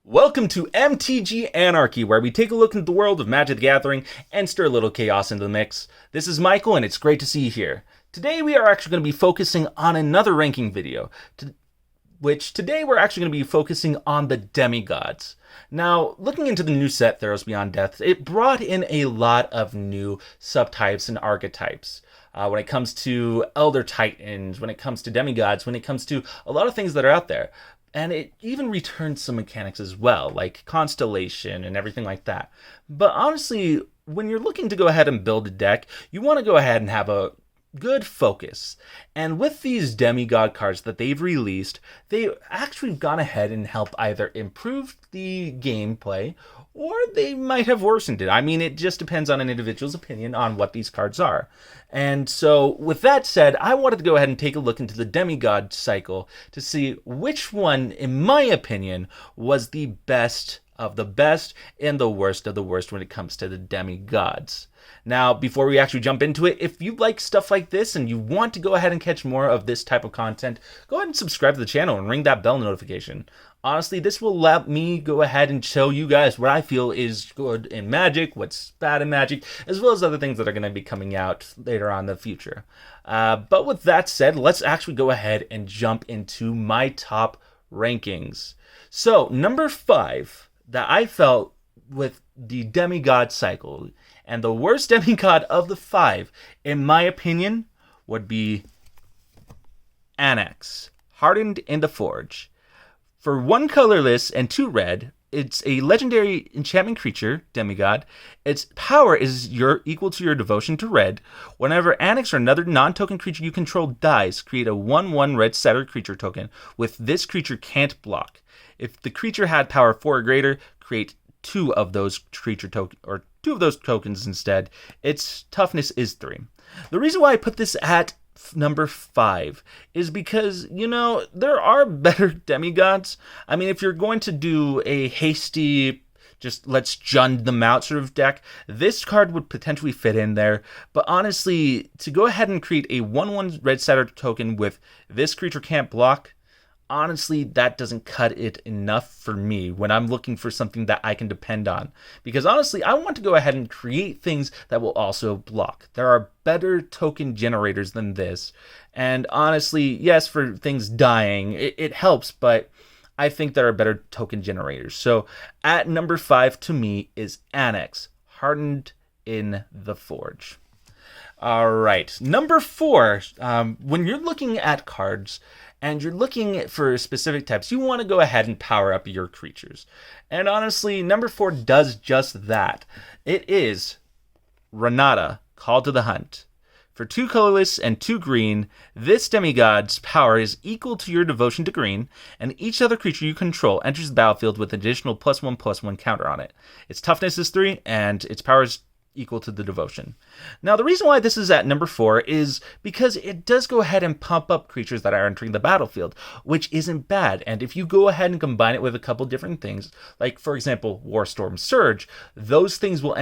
Welcome to MTG Anarchy, where we take a look into the world of Magic the Gathering and stir a little chaos into the mix. This is Michael, and it's great to see you here. Today we are actually going to be focusing on another ranking video, today we're actually going to be focusing on the demigods. Now, looking into the new set, Theros Beyond Death, it brought in a lot of new subtypes and archetypes. When it comes to Elder Titans, when it comes to demigods, when it comes to a lot of things that are out there. And it even returns some mechanics as well, like Constellation and everything like that. But honestly, when you're looking to go ahead and build a deck, you want to go ahead and have a good focus. And with these demigod cards that they've released, they've actually gone ahead and helped either improve the gameplay or they might have worsened it. I mean, it just depends on an individual's opinion on what these cards are. And so, with that said, I wanted to go ahead and take a look into the demigod cycle to see which one, in my opinion, was the best of the best and the worst of the worst when it comes to the demigods. Now, before we actually jump into it, if you like stuff like this and you want to go ahead and catch more of this type of content, go ahead and subscribe to the channel and ring that bell notification. Honestly, this will let me go ahead and show you guys what I feel is good in Magic, what's bad in Magic, as well as other things that are going to be coming out later on in the future. But with that said, let's actually go ahead and jump into my top rankings. So, number 5 that I felt with the demigod cycle, and the worst demigod of the 5, in my opinion, would be Anax, Hardened in the Forge. For 1 colorless and 2 red, it's a legendary enchantment creature, demigod. Its power is equal to your devotion to red. Whenever Anax or another non-token creature you control dies, create a 1/1 red setter creature token with this creature can't block. If the creature had power 4 or greater, create 2 of those tokens instead. Its toughness is 3. The reason why I put this at number 5 is because, there are better demigods. I mean, if you're going to do a hasty, just let's jund them out sort of deck, this card would potentially fit in there. But honestly, to go ahead and create a 1/1 red setter token with this creature can't block, honestly, that doesn't cut it enough for me when I'm looking for something that I can depend on. Because honestly, I want to go ahead and create things that will also block. There are better token generators than this. And honestly, yes, for things dying, it helps, but I think there are better token generators. So at number 5 to me is Anax, Hardened in the Forge. All right, number 4, when you're looking at cards, and you're looking for specific types, you want to go ahead and power up your creatures. And honestly, number 4 does just that. It is Renata, Call to the Hunt. For 2 colorless and 2 green, this demigod's power is equal to your devotion to green, and each other creature you control enters the battlefield with additional +1/+1 counter on it. Its toughness is 3, and its power is equal to the devotion. Now, the reason why this is at number 4 is because it does go ahead and pump up creatures that are entering the battlefield, which isn't bad. And if you go ahead and combine it with a couple different things, like, for example, Warstorm Surge, those things will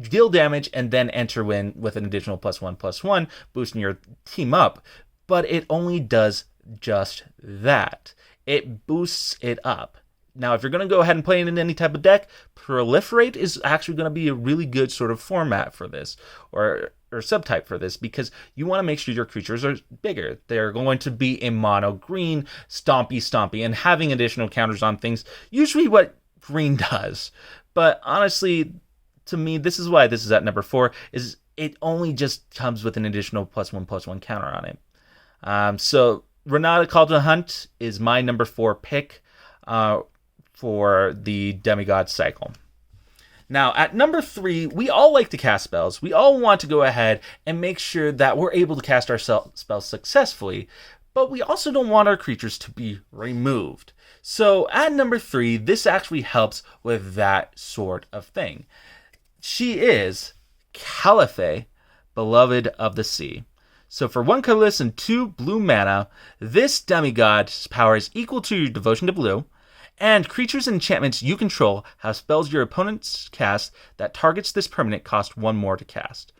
deal damage and then enter with an additional +1/+1, boosting your team up. But it only does just that. It boosts it up. Now, if you're going to go ahead and play it in any type of deck, Proliferate is actually going to be a really good sort of format for this, or subtype for this, because you want to make sure your creatures are bigger. They're going to be in mono green, stompy, and having additional counters on things, usually what green does. But honestly, to me, this is why this is at number 4, is it only just comes with an additional +1/+1 counter on it. So Renata, Call to the Hunt is my number 4 pick for the demigod cycle. Now, at number 3, we all like to cast spells. We all want to go ahead and make sure that we're able to cast our spells successfully, but we also don't want our creatures to be removed. So at number 3, this actually helps with that sort of thing. She is Calliphe, Beloved of the Sea. So for 1 colorless and 2 blue mana, this demigod's power is equal to your devotion to blue, and creatures and enchantments you control have spells your opponents cast that targets this permanent cost 1 more to cast.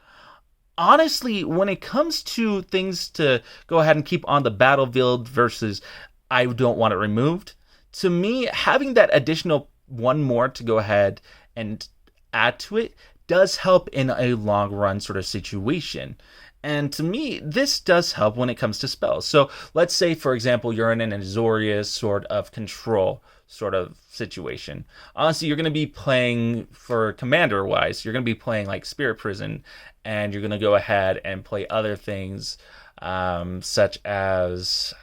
Honestly, when it comes to things to go ahead and keep on the battlefield versus I don't want it removed, to me, having that additional one more to go ahead and add to it does help in a long run sort of situation. And to me, this does help when it comes to spells. So let's say, for example, you're in an Azorius sort of control sort of situation. Honestly, you're going to be playing, for commander wise, you're going to be playing like Spirit Prison, and you're going to go ahead and play other things such as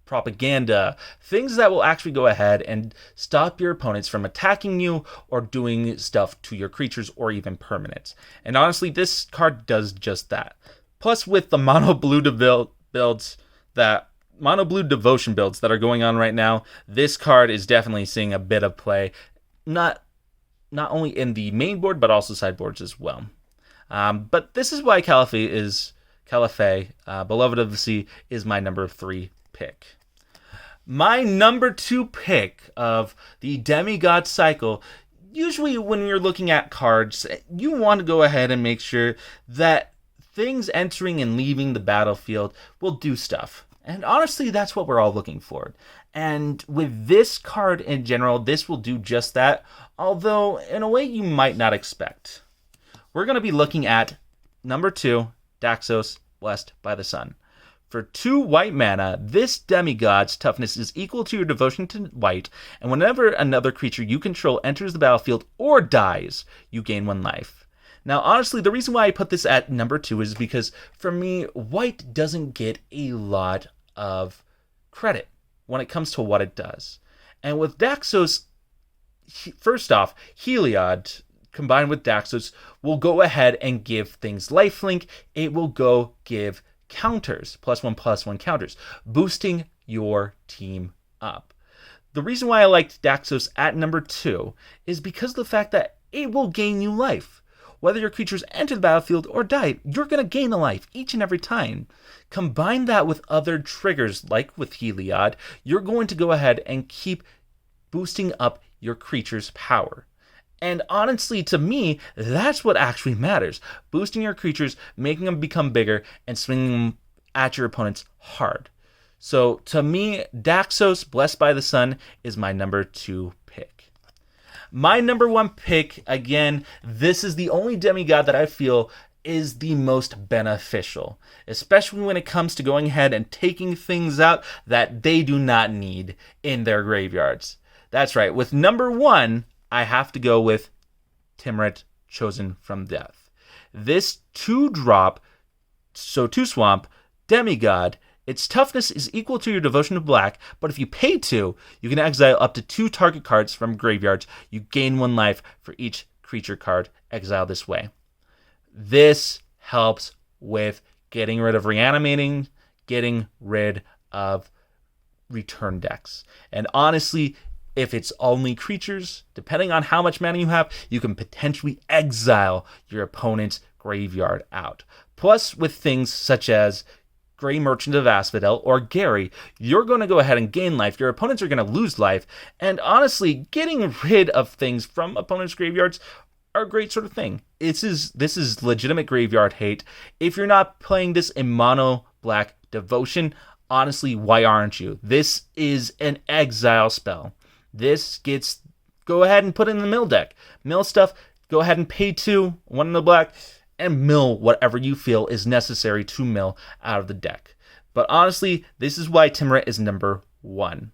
propaganda, things that will actually go ahead and stop your opponents from attacking you or doing stuff to your creatures or even permanents. And honestly, this card does just that. Plus, with the mono blue devotion builds that are going on right now, this card is definitely seeing a bit of play, not only in the main board but also sideboards as well. But this is why Caliphate, Beloved of the Sea, is my number 3 pick. My number 2 pick of the Demigod cycle, usually when you're looking at cards, you want to go ahead and make sure that things entering and leaving the battlefield will do stuff. And honestly, that's what we're all looking for. And with this card in general, this will do just that, although in a way you might not expect. We're going to be looking at number 2, Daxos, Blessed by the Sun. For 2 white mana, this Demigod's toughness is equal to your devotion to white, and whenever another creature you control enters the battlefield or dies, you gain 1 life. Now, honestly, the reason why I put this at number 2 is because, for me, white doesn't get a lot of credit when it comes to what it does. And with Daxos, first off, Heliod combined with Daxos will go ahead and give things lifelink. It will go give counters, +1/+1 counters, boosting your team up. The reason why I liked Daxos at number 2 is because of the fact that it will gain you life. Whether your creatures enter the battlefield or die, you're going to gain a life each and every time. Combine that with other triggers like with Heliod, you're going to go ahead and keep boosting up your creature's power. And honestly, to me, that's what actually matters. Boosting your creatures, making them become bigger, and swinging them at your opponents hard. So to me, Daxos, Blessed by the Sun, is my number 2 pick. My number 1 pick, again, this is the only demigod that I feel is the most beneficial, especially when it comes to going ahead and taking things out that they do not need in their graveyards. That's right, with number 1, I have to go with Tymaret, Chosen from Death. This 2-drop, so 2 swamp, demigod, its toughness is equal to your devotion to black, but if you pay 2, you can exile up to 2 target cards from graveyards. You gain 1 life for each creature card exiled this way. This helps with getting rid of reanimating, getting rid of return decks. And honestly, if it's only creatures, depending on how much mana you have, you can potentially exile your opponent's graveyard out. Plus, with things such as Grey Merchant of Asphodel or Gary, you're going to go ahead and gain life. Your opponents are going to lose life. And honestly, getting rid of things from opponents' graveyards are a great sort of thing. This is legitimate graveyard hate. If you're not playing this in mono black devotion, honestly, why aren't you? This is an exile spell. This gets, go ahead and put it in the mill deck. Mill stuff, go ahead and pay 2, 1 in the black, and mill whatever you feel is necessary to mill out of the deck. But honestly, this is why Tymaret is number 1.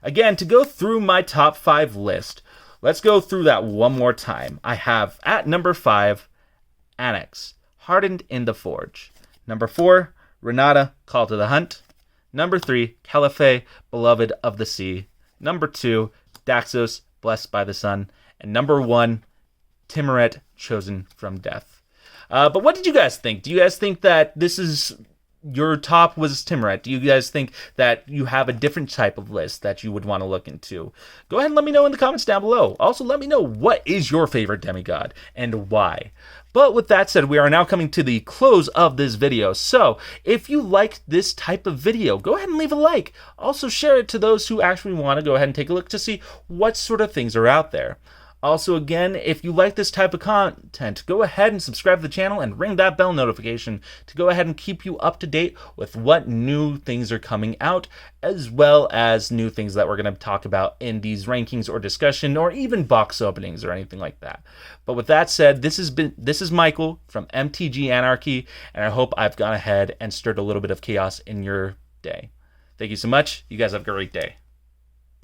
Again, to go through my top 5 list, let's go through that one more time. I have at number 5, Annex, Hardened in the Forge. Number 4, Renata, Call to the Hunt. Number 3, Caliphate, Beloved of the Sea. Number 2, Daxos, Blessed by the Sun. And number 1, Tymaret, Chosen from Death. But what did you guys think? Do you guys think that this is your top was Tymaret? Do you guys think that you have a different type of list that you would want to look into? Go ahead and let me know in the comments down below. Also, let me know what is your favorite demigod and why. But with that said, we are now coming to the close of this video. So if you liked this type of video, go ahead and leave a like. Also share it to those who actually want to go ahead and take a look to see what sort of things are out there. Also, again, if you like this type of content, go ahead and subscribe to the channel and ring that bell notification to go ahead and keep you up to date with what new things are coming out, as well as new things that we're going to talk about in these rankings or discussion, or even box openings or anything like that. But with that said, this is Michael from MTG Anarchy, and I hope I've gone ahead and stirred a little bit of chaos in your day. Thank you so much. You guys have a great day.